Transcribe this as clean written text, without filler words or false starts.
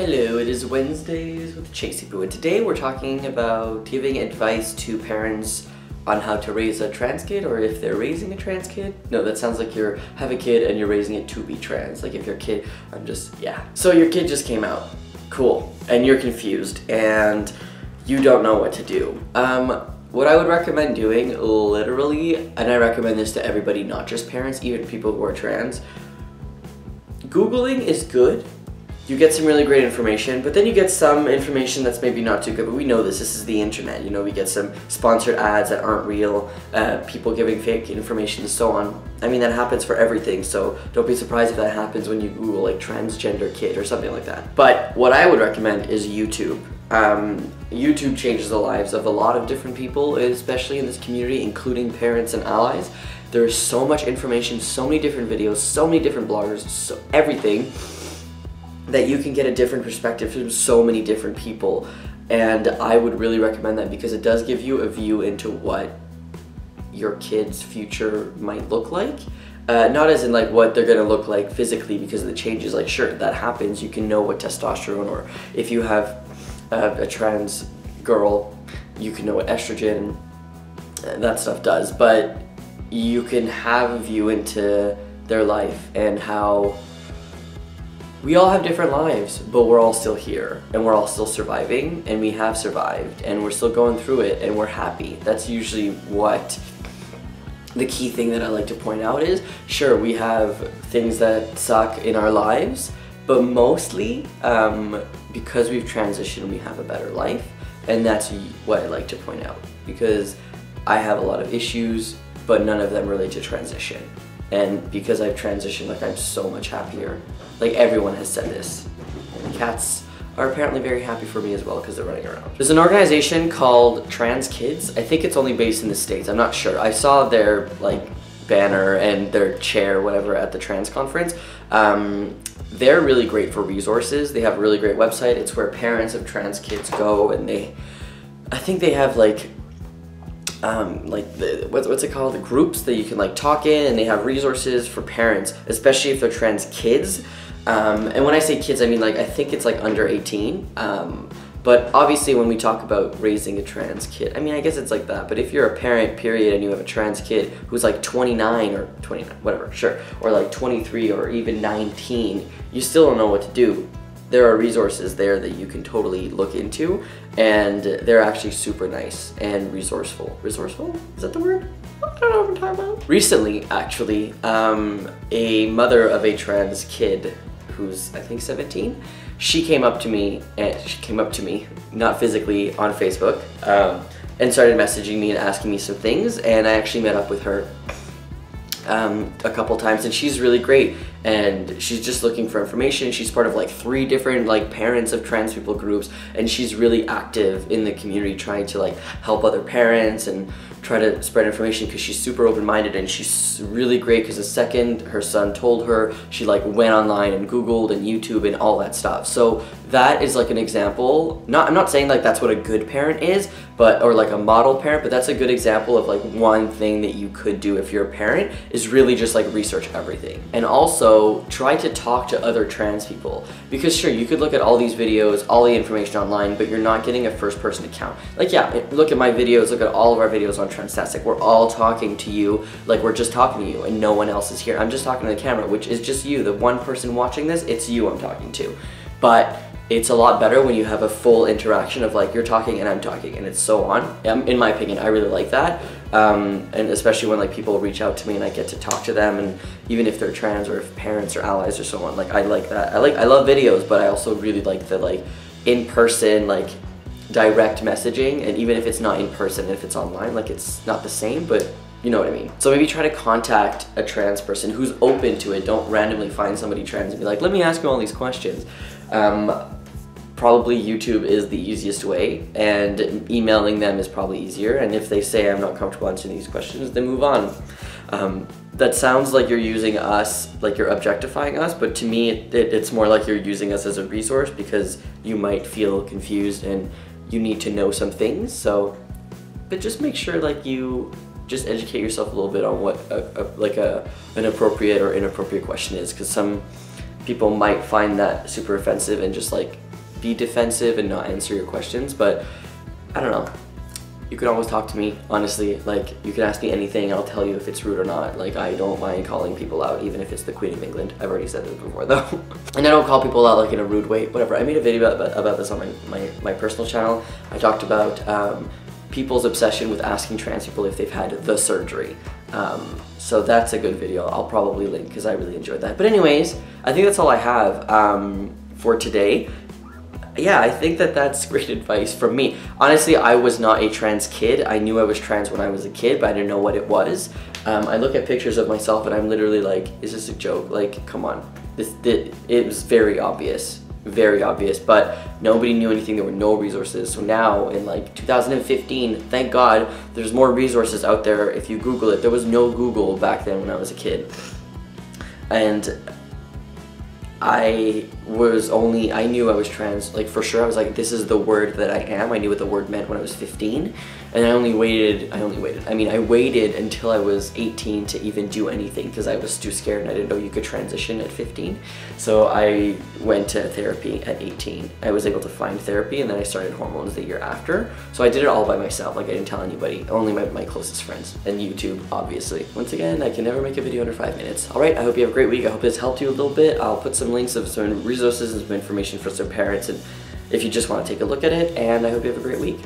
Hello, it is Wednesdays with Chasey Boo, and today we're talking about giving advice to parents on how to raise a trans kid, or if they're raising a trans kid. No, that sounds like you have a kid and you're raising it to be trans. Like if your kid, yeah. So your kid just came out, cool, and you're confused and you don't know what to do. What I would recommend doing, literally, and I recommend this to everybody, not just parents, even people who are trans, Googling is good. You get some really great information, but then you get some information that's maybe not too good, but we know this is the internet, you know, we get some sponsored ads that aren't real, people giving fake information and so on. I mean, that happens for everything, so don't be surprised if that happens when you Google like transgender kid or something like that. But what I would recommend is YouTube. YouTube changes the lives of a lot of different people, especially in this community, including parents and allies. There's so much information, so many different videos, so many different bloggers, so everything, that you can get a different perspective from so many different people. And I would really recommend that because it does give you a view into what your kid's future might look like. Not as in like what they're gonna look like physically because of the changes, like sure, that happens, you can know what testosterone, or if you have a trans girl, you can know what estrogen, that stuff does, but you can have a view into their life and how we all have different lives, but we're all still here, and we're all still surviving, and we have survived, and we're still going through it, and we're happy. That's usually what the key thing that I like to point out is. Sure, we have things that suck in our lives, but mostly, because we've transitioned, we have a better life, and that's what I like to point out, because I have a lot of issues, but none of them relate to transition. And because I've transitioned, like, I'm so much happier. Like, everyone has said this. And cats are apparently very happy for me as well because they're running around. There's an organization called Trans Kids. I think it's only based in the States, I'm not sure. I saw their like banner and their chair, whatever, at the trans conference. They're really great for resources. They have a really great website. It's where parents of trans kids go, and I think they have like what's it called? The groups that you can like talk in, and they have resources for parents, especially if they're trans kids. And when I say kids, I mean like, I think it's like under 18. But obviously when we talk about raising a trans kid, I mean, I guess it's like that. But if you're a parent, period, and you have a trans kid who's like 29 or 29, whatever, sure, or like 23 or even 19, you still don't know what to do. There are resources there that you can totally look into, and they're actually super nice and resourceful. Resourceful? Is that the word? I don't know what I'm talking about. Recently, actually, a mother of a trans kid who's, I think, 17, she came up to me, not physically, on Facebook, and started messaging me and asking me some things, and I actually met up with her a couple times, and she's really great, and she's just looking for information. She's part of like 3 different like parents of trans people groups, and she's really active in the community trying to like help other parents and try to spread information, because she's super open-minded, and she's really great because the second her son told her, she like went online and Googled and YouTube and all that stuff. So that is like an example. I'm not saying like that's what a good parent is, but, or like a model parent, but that's a good example of like one thing that you could do if you're a parent, is really just like research everything. And also try to talk to other trans people, because sure, you could look at all these videos, all the information online, but you're not getting a first-person account. Like, yeah, look at my videos, look at all of our videos on Transtastic. We're all talking to you like we're just talking to you, and no one else is here. I'm just talking to the camera, which is just you. The one person watching this, it's you I'm talking to. But it's a lot better when you have a full interaction of like, you're talking and I'm talking, and it's so on. In my opinion, I really like that. And especially when like people reach out to me and I get to talk to them, and even if they're trans or if parents or allies or so on, like I like that. I love videos, but I also really like the like in-person, like direct messaging. And even if it's not in person, if it's online, like it's not the same, but you know what I mean. So maybe try to contact a trans person who's open to it. Don't randomly find somebody trans and be like, let me ask you all these questions. Probably YouTube is the easiest way, and emailing them is probably easier. And if they say I'm not comfortable answering these questions, then move on. That sounds like you're using us, like you're objectifying us, but to me it's more like you're using us as a resource, because you might feel confused and you need to know some things. So, but just make sure like you just educate yourself a little bit on what an appropriate or inappropriate question is, because some people might find that super offensive and just like be defensive and not answer your questions, but I don't know. You can always talk to me, honestly. Like, you can ask me anything, I'll tell you if it's rude or not. Like, I don't mind calling people out, even if it's the Queen of England. I've already said this before, though. And I don't call people out, like, in a rude way, whatever. I made a video about this on my personal channel. I talked about people's obsession with asking trans people if they've had the surgery. So that's a good video. I'll probably link, because I really enjoyed that. But anyways, I think that's all I have for today. Yeah, I think that's great advice from me. Honestly, I was not a trans kid. I knew I was trans when I was a kid, but I didn't know what it was. I look at pictures of myself and I'm literally like, is this a joke? Like, come on. It was very obvious, but nobody knew anything. There were no resources. So now in like 2015, thank God, there's more resources out there if you Google it. There was no Google back then when I was a kid. And I knew I was trans, like for sure. I was like, this is the word that I am. I knew what the word meant when I was 15. And I waited until I was 18 to even do anything because I was too scared and I didn't know you could transition at 15. So I went to therapy at 18. I was able to find therapy and then I started hormones the year after. So I did it all by myself. Like, I didn't tell anybody, only my closest friends, and YouTube, obviously. Once again, I can never make a video under 5 minutes. All right, I hope you have a great week. I hope this helped you a little bit. I'll put some links of some resources and some information for some parents, and if you just want to take a look at it, and I hope you have a great week.